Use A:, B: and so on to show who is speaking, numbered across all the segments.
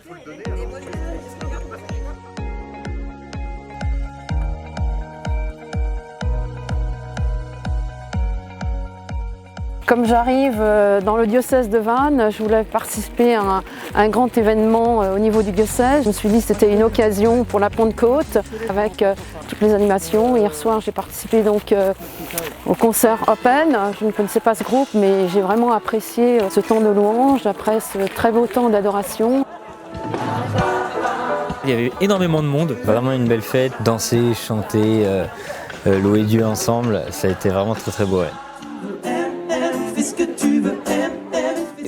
A: faut le donner.
B: Comme j'arrive dans le diocèse de Vannes, je voulais participer à un grand événement au niveau du diocèse. Je me suis dit que c'était une occasion pour la Pentecôte avec toutes les animations. Hier soir, j'ai participé donc au concert Open. Je ne connaissais pas ce groupe, mais j'ai vraiment apprécié ce temps de louange après ce très beau temps d'adoration.
C: Il y avait énormément de monde.
D: Vraiment une belle fête, danser, chanter, louer Dieu ensemble, ça a été vraiment très très beau. Ouais.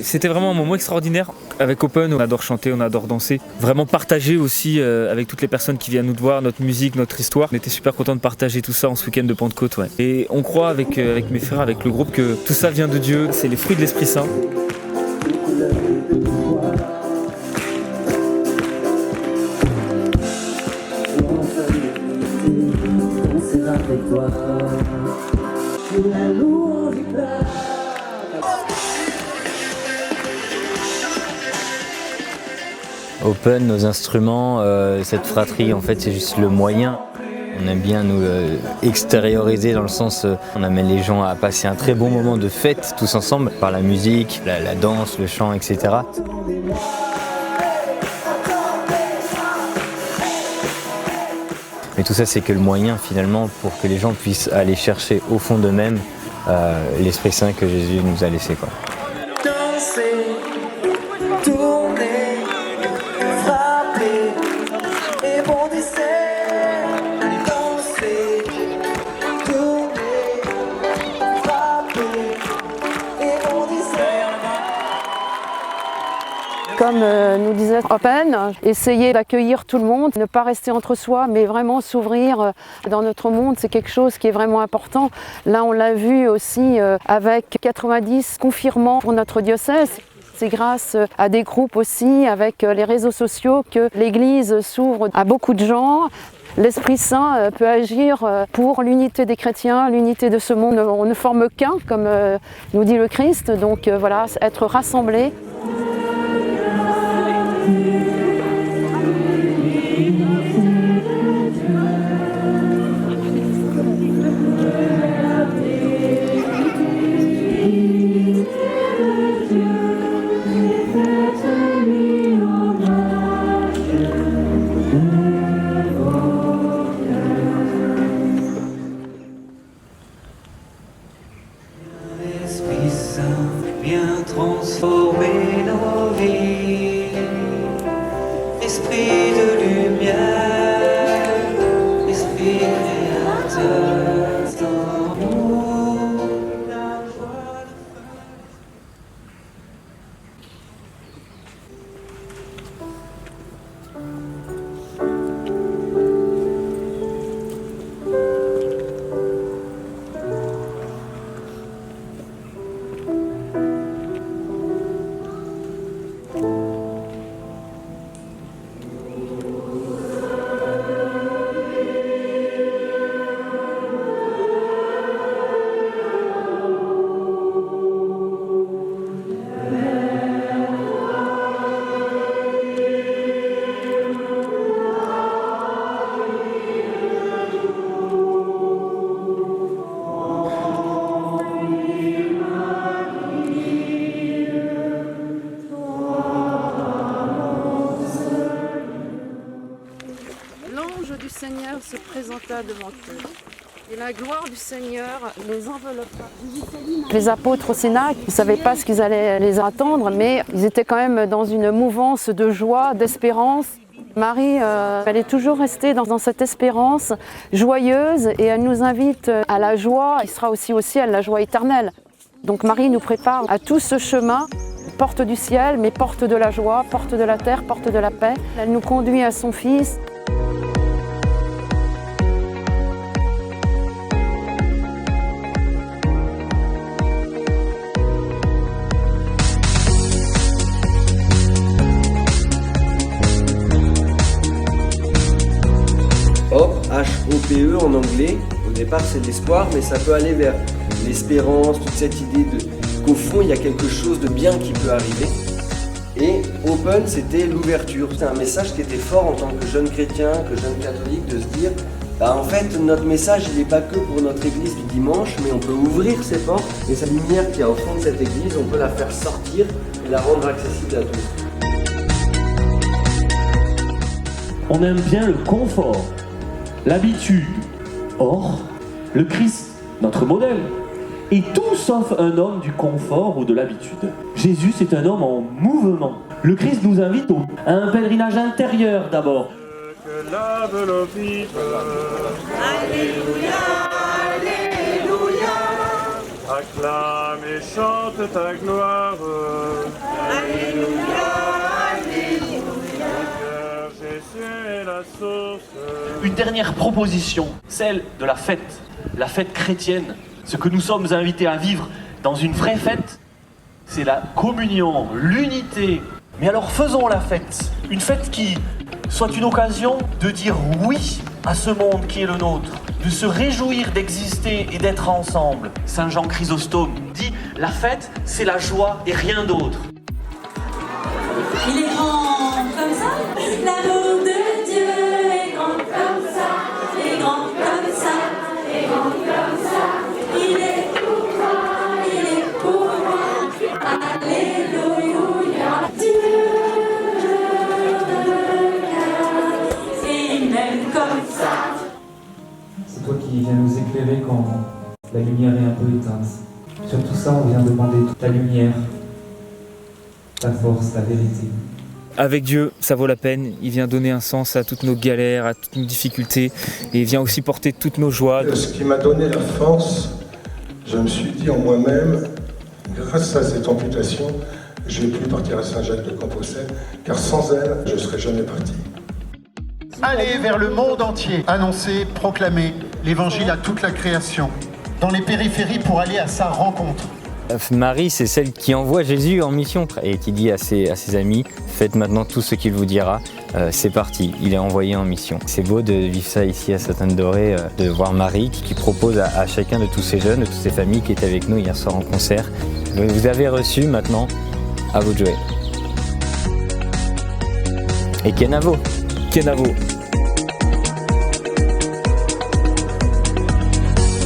C: C'était vraiment un moment extraordinaire. Avec Open, on adore chanter, on adore danser. Vraiment partager aussi avec toutes les personnes qui viennent nous voir, notre musique, notre histoire. On était super contents de partager tout ça en ce week-end de Pentecôte. Ouais. Et on croit avec mes frères, avec le groupe, que tout ça vient de Dieu. C'est les fruits de l'Esprit Saint.
D: Open, nos instruments, cette fratrie, en fait, c'est juste le moyen. On aime bien nous extérioriser dans le sens, on amène les gens à passer un très bon moment de fête tous ensemble, par la musique, la danse, le chant, etc. Mais tout ça, c'est que le moyen finalement pour que les gens puissent aller chercher au fond d'eux-mêmes l'Esprit Saint que Jésus nous a laissé, quoi.
E: Danser, tourner, frapper, et bondissez. Danser, tourner, frapper, et bondissez.
B: Comme nous disait Open, essayer d'accueillir tout le monde, ne pas rester entre soi, mais vraiment s'ouvrir dans notre monde, c'est quelque chose qui est vraiment important. Là, on l'a vu aussi avec 90 confirmants pour notre diocèse. C'est grâce à des groupes aussi, avec les réseaux sociaux, que l'Église s'ouvre à beaucoup de gens. L'Esprit Saint peut agir pour l'unité des chrétiens, l'unité de ce monde. On ne forme qu'un, comme nous dit le Christ, donc voilà, être rassemblés.
E: Esprit Saint, viens transformer nos vies. Esprit de lumière, Esprit créateur, en nous la joie de
B: L'ange du Seigneur se présenta devant eux, et la gloire du Seigneur les enveloppa. Les apôtres au Cénacle, ils ne savaient pas ce qu'ils allaient les attendre, mais ils étaient quand même dans une mouvance de joie, d'espérance. Marie, elle est toujours restée dans cette espérance joyeuse, et elle nous invite à la joie. Il sera aussi au ciel, la joie éternelle. Donc Marie nous prépare à tout ce chemin, porte du ciel, mais porte de la joie, porte de la terre, porte de la paix. Elle nous conduit à son Fils.
F: Hope, H-O-P-E en anglais, au départ c'est de l'espoir, mais ça peut aller vers l'espérance, toute cette idée qu'au fond il y a quelque chose de bien qui peut arriver. Et Open, c'était l'ouverture. C'était un message qui était fort en tant que jeune chrétien, que jeune catholique, de se dire, en fait, notre message, il n'est pas que pour notre église du dimanche, mais on peut ouvrir ses portes et sa lumière qui est au fond de cette église, on peut la faire sortir et la rendre accessible à tous.
A: On aime bien le confort, l'habitude. Or, le Christ, notre modèle, est tout sauf un homme du confort ou de l'habitude. Jésus, c'est un homme en mouvement. Le Christ nous invite à un pèlerinage intérieur d'abord.
G: Que lave nos vies.
H: Alléluia, Alléluia.
G: Acclame et chante ta gloire.
H: Alléluia, Alléluia.
G: Jésus est la source.
A: Une dernière proposition, celle de la fête chrétienne. Ce que nous sommes invités à vivre dans une vraie fête, c'est la communion, l'unité. Mais alors faisons la fête, une fête qui soit une occasion de dire oui à ce monde qui est le nôtre, de se réjouir d'exister et d'être ensemble. Saint Jean Chrysostome dit « La fête, c'est la joie et rien d'autre ».
H: Il est grand comme ça, l'amour de Dieu est grand comme ça, est grand comme ça, est grand comme ça. Il est pour moi, il est pour moi. Alléluia, Dieu il m'aime comme ça.
I: C'est toi qui viens nous éclairer quand la lumière est un peu éteinte. Sur tout ça, on vient demander ta lumière, ta force, ta vérité.
C: Avec Dieu, ça vaut la peine. Il vient donner un sens à toutes nos galères, à toutes nos difficultés. Et il vient aussi porter toutes nos joies.
J: Ce qui m'a donné la force, je me suis dit en moi-même, grâce à cette amputation, j'ai pu partir à Saint-Jacques-de-Compostelle, car sans elle, je ne serais jamais parti.
K: Allez vers le monde entier, annoncer, proclamer l'évangile à toute la création, dans les périphéries pour aller à sa rencontre.
D: Marie, c'est celle qui envoie Jésus en mission et qui dit à ses amis, faites maintenant tout ce qu'il vous dira, c'est parti, il est envoyé en mission. C'est beau de vivre ça ici à Sainte-Anne-d'Auray, de voir Marie qui propose à chacun de tous ces jeunes, de toutes ces familles qui étaient avec nous hier soir en concert. Vous avez reçu maintenant, à vous de jouer. Et Kenavo.
C: Kenavo.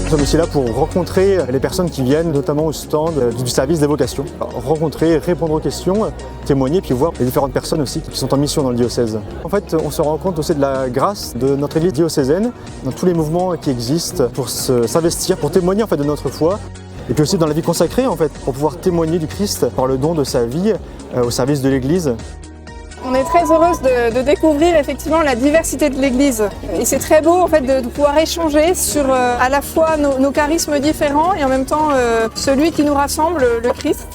L: Nous sommes ici là pour rencontrer les personnes qui viennent notamment au stand du service des vocations. Rencontrer, répondre aux questions, témoigner, puis voir les différentes personnes aussi qui sont en mission dans le diocèse. En fait, on se rend compte aussi de la grâce de notre église diocésaine dans tous les mouvements qui existent pour s'investir, pour témoigner en fait de notre foi. Et puis aussi dans la vie consacrée en fait, pour pouvoir témoigner du Christ par le don de sa vie au service de l'église.
M: On est très heureuse de découvrir effectivement la diversité de l'Église. Et c'est très beau en fait de pouvoir échanger sur à la fois nos charismes différents et en même temps celui qui nous rassemble, le Christ.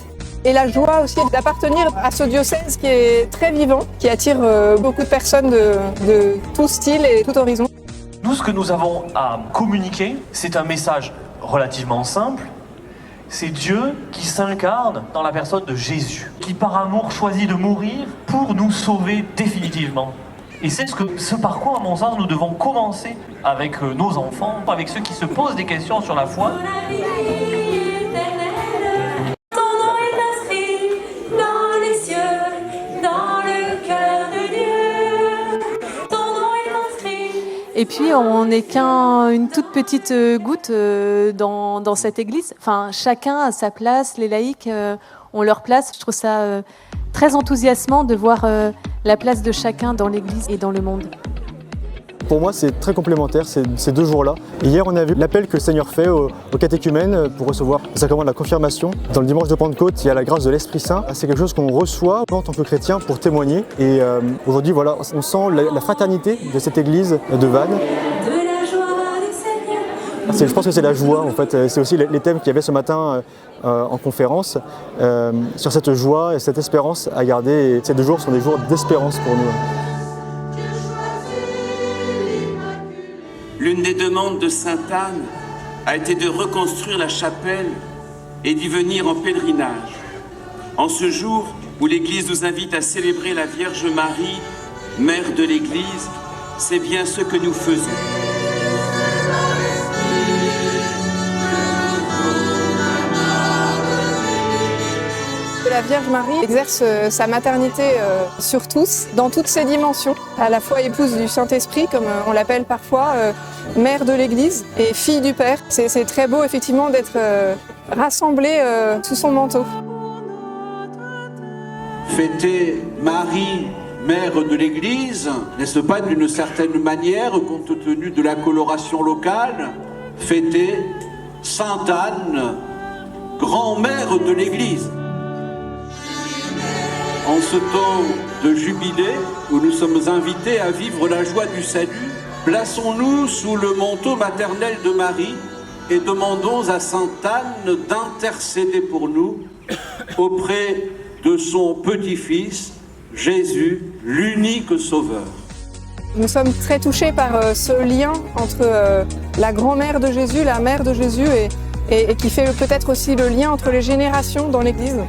M: Et la joie aussi d'appartenir à ce diocèse qui est très vivant, qui attire beaucoup de personnes de tout style et tout horizon.
A: Nous, ce que nous avons à communiquer, c'est un message relativement simple. C'est Dieu qui s'incarne dans la personne de Jésus, qui par amour choisit de mourir pour nous sauver définitivement. Et c'est ce par quoi, à mon sens, nous devons commencer avec nos enfants, avec ceux qui se posent des questions sur la foi.
N: Et puis, on n'est qu'une toute petite goutte dans cette église. Enfin, chacun a sa place, les laïcs ont leur place. Je trouve ça très enthousiasmant de voir la place de chacun dans l'église et dans le monde.
L: Pour moi, c'est très complémentaire ces deux jours-là. Et hier, on a vu l'appel que le Seigneur fait aux catéchumènes pour recevoir le sacrement de la confirmation. Dans le dimanche de Pentecôte, il y a la grâce de l'Esprit Saint. C'est quelque chose qu'on reçoit en tant que chrétien pour témoigner. Et aujourd'hui, voilà, on sent la fraternité de cette église de Vannes. Je pense que c'est la joie, en fait. C'est aussi les thèmes qu'il y avait ce matin en conférence sur cette joie et cette espérance à garder. Et ces 2 jours sont des jours d'espérance pour nous.
O: L'une des demandes de Sainte Anne a été de reconstruire la chapelle et d'y venir en pèlerinage. En ce jour où l'Église nous invite à célébrer la Vierge Marie, mère de l'Église, c'est bien ce que nous faisons.
M: La la Vierge Marie exerce sa maternité sur tous, dans toutes ses dimensions, à la fois épouse du Saint-Esprit, comme on l'appelle parfois, mère de l'Église et fille du Père. C'est très beau effectivement d'être rassemblés sous son manteau.
P: Fêter Marie, mère de l'Église, n'est-ce pas d'une certaine manière, compte tenu de la coloration locale, fêter Sainte Anne, grand-mère de l'Église. En ce temps de jubilé, où nous sommes invités à vivre la joie du salut, plaçons-nous sous le manteau maternel de Marie et demandons à Sainte Anne d'intercéder pour nous auprès de son petit-fils, Jésus, l'unique Sauveur.
M: Nous sommes très touchés par ce lien entre la grand-mère de Jésus, la mère de Jésus, et qui fait peut-être aussi le lien entre les générations dans l'Église.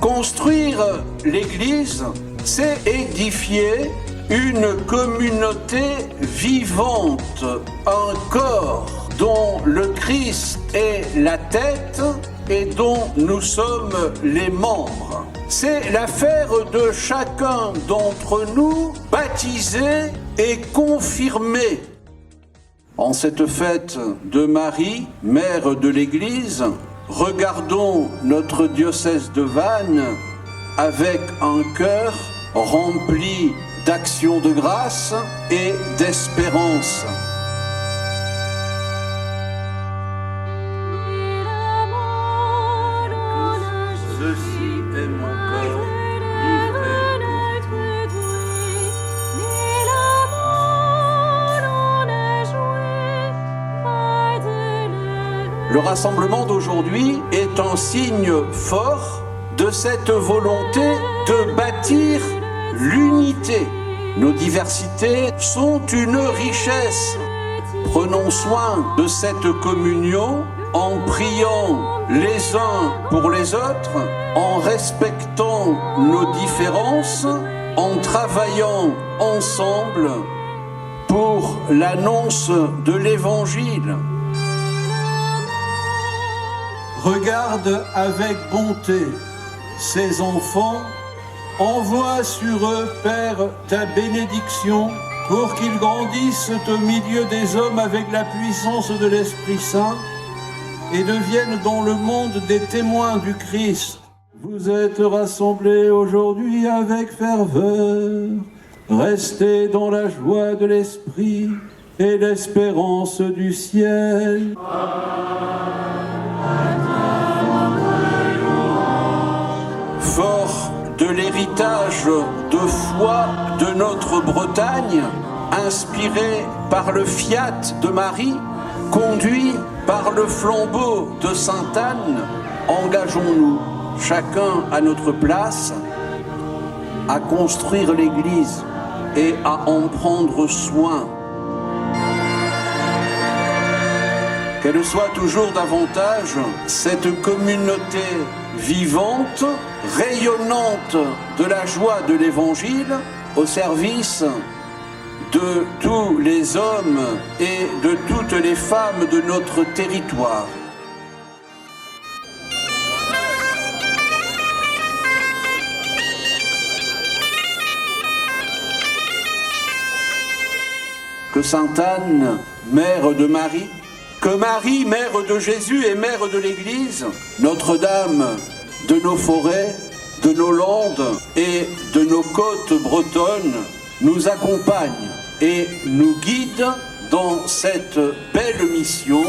P: Construire l'Église, c'est édifier une communauté vivante, un corps dont le Christ est la tête et dont nous sommes les membres. C'est l'affaire de chacun d'entre nous, baptisé et confirmé. En cette fête de Marie, mère de l'Église, regardons notre diocèse de Vannes avec un cœur rempli d'action de grâce et d'espérance. Ceci est mon corps Le rassemblement d'aujourd'hui est un signe fort de cette volonté de bâtir l'unité. Nos diversités sont une richesse. Prenons soin de cette communion en priant les uns pour les autres, en respectant nos différences, en travaillant ensemble pour l'annonce de l'Évangile. Regarde avec bonté ces enfants, envoie sur eux, Père, ta bénédiction, pour qu'ils grandissent au milieu des hommes avec la puissance de l'Esprit Saint et deviennent dans le monde des témoins du Christ. Vous êtes rassemblés aujourd'hui avec ferveur, restez dans la joie de l'Esprit et l'espérance du ciel. Fort de l'héritage de foi de notre Bretagne, inspiré par le fiat de Marie, conduit par le flambeau de Sainte Anne, engageons-nous, chacun à notre place, à construire l'Église et à en prendre soin. Qu'elle soit toujours davantage cette communauté vivante, rayonnante de la joie de l'Évangile au service de tous les hommes et de toutes les femmes de notre territoire. Que Sainte Anne, mère de Marie, que Marie, mère de Jésus et mère de l'Église, Notre-Dame de nos forêts, de nos landes et de nos côtes bretonnes, nous accompagne et nous guide dans cette belle mission